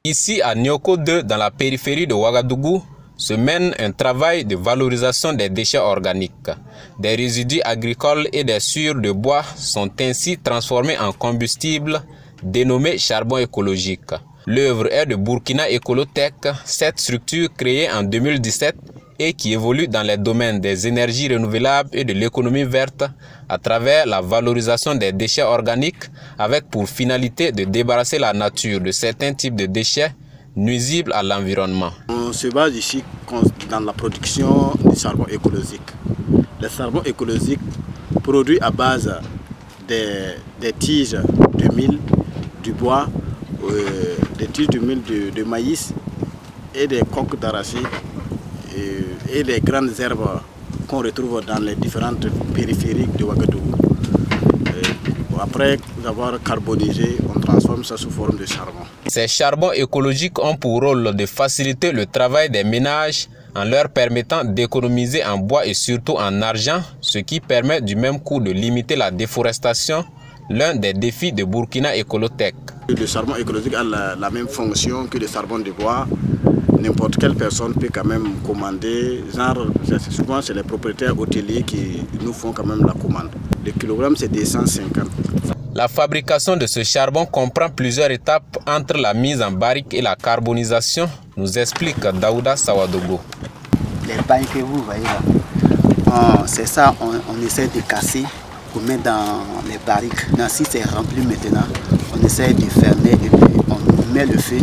Ici à Nioko 2, dans la périphérie de Ouagadougou, se mène un travail de valorisation des déchets organiques. Des résidus agricoles et des sciures de bois sont ainsi transformés en combustible dénommé charbon écologique. L'œuvre est de Burkina Ecolotech, cette structure créée en 2017 et qui évolue dans les domaines des énergies renouvelables et de l'économie verte à travers la valorisation des déchets organiques avec pour finalité de débarrasser la nature de certains types de déchets nuisibles à l'environnement. On se base ici dans la production du charbon écologique. Le charbon écologique produit à base des tiges de mil, du bois, des tiges de mil de maïs et des coques d'arachide et les grandes herbes qu'on retrouve dans les différentes périphéries de Ouagadougou. Après avoir carbonisé, on transforme ça sous forme de charbon. Ces charbons écologiques ont pour rôle de faciliter le travail des ménages en leur permettant d'économiser en bois et surtout en argent, ce qui permet du même coup de limiter la déforestation, l'un des défis de Burkina Ecolotech. Le charbon écologique a la même fonction que le charbon de bois. N'importe quelle personne peut quand même commander. Souvent, c'est les propriétaires hôteliers qui nous font quand même la commande. Le kilogramme, c'est 250. La fabrication de ce charbon comprend plusieurs étapes entre la mise en barrique et la carbonisation, nous explique Daouda Sawadogo. Les pailles que vous voyez là, c'est ça, on essaie de casser pour mettre dans les barriques. Donc, si c'est rempli maintenant, on essaie de fermer et puis on met le feu.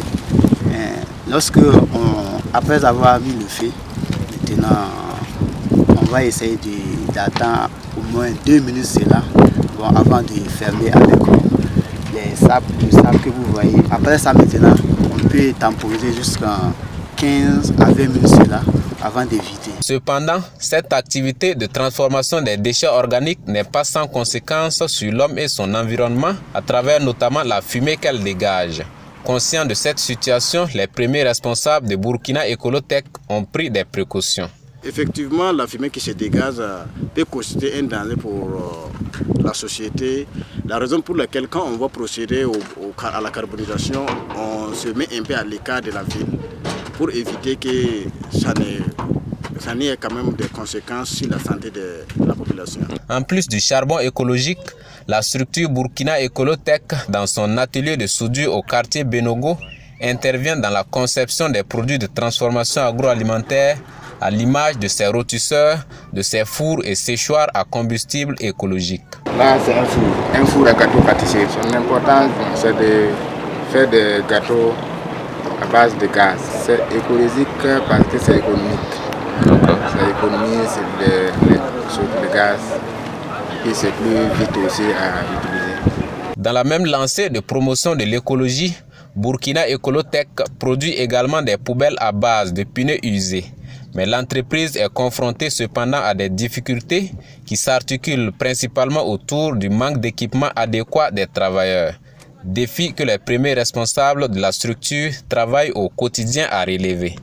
Après avoir mis le feu, maintenant on va essayer d'attendre au moins 2 minutes avant de fermer avec le sable que vous voyez. Après ça maintenant, on peut temporiser jusqu'à 15 à 20 minutes avant de vider. Cependant, cette activité de transformation des déchets organiques n'est pas sans conséquences sur l'homme et son environnement à travers notamment la fumée qu'elle dégage. Conscients de cette situation, les premiers responsables de Burkina Ecolotech ont pris des précautions. Effectivement, la fumée qui se dégage peut constituer un danger pour la société. La raison pour laquelle, quand on va procéder à la carbonisation, on se met un peu à l'écart de la ville pour éviter que ça n'ait quand même des conséquences sur la santé de la population. En plus du charbon écologique, la structure Burkina Ecolotech, dans son atelier de soudure au quartier Benogo, intervient dans la conception des produits de transformation agroalimentaire à l'image de ses rôtisseurs, de ses fours et séchoirs à combustible écologique. Là, c'est un four à gâteau pâtissier. Son importance, c'est de faire des gâteaux à base de gaz. C'est écologique parce que c'est économique. C'est économique, c'est le gaz. Et c'est plus vite aussi à utiliser. Dans la même lancée de promotion de l'écologie, Burkina Ecolotech produit également des poubelles à base de pneus usés. Mais l'entreprise est confrontée cependant à des difficultés qui s'articulent principalement autour du manque d'équipement adéquat des travailleurs. Défi que les premiers responsables de la structure travaillent au quotidien à relever.